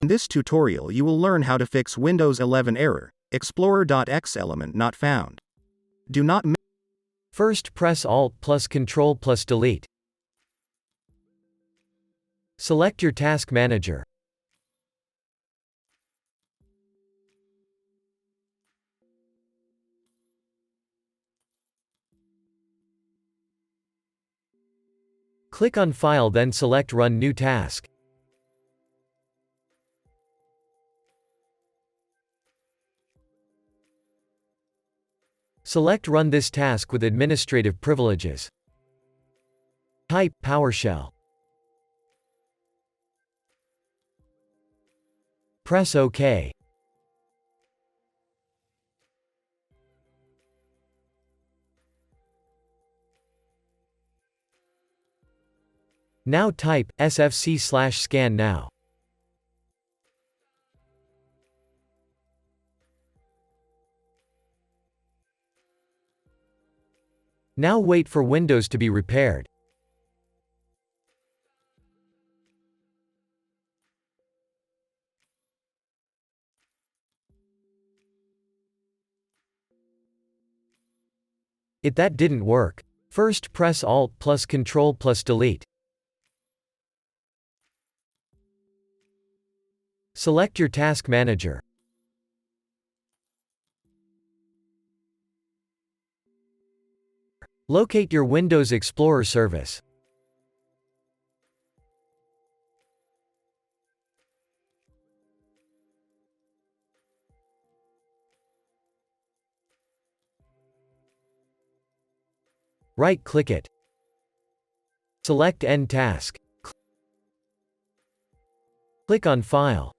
this tutorial you will learn how to fix Windows 11 error, Explorer.Exe element not found. Do not miss. First, press Alt plus Control plus Delete. Select your task manager. Click on File, then select Run New Task. Select Run this task with administrative privileges. Type PowerShell. Press OK. Now type sfc/scan now. Now wait for Windows to be repaired. That didn't work. First, press Alt plus Control plus Delete. Select your task manager. Locate your Windows Explorer service. Right-click it. Select End Task. Click on File.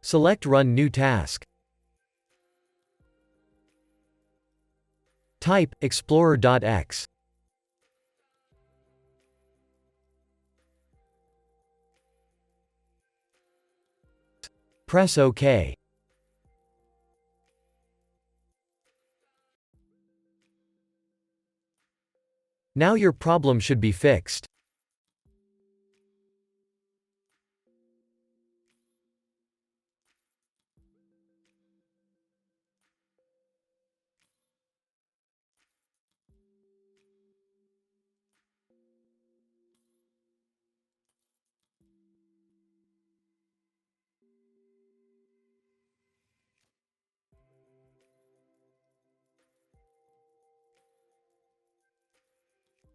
Select Run New Task. Type Explorer.Exe. Press OK. Now your problem should be fixed.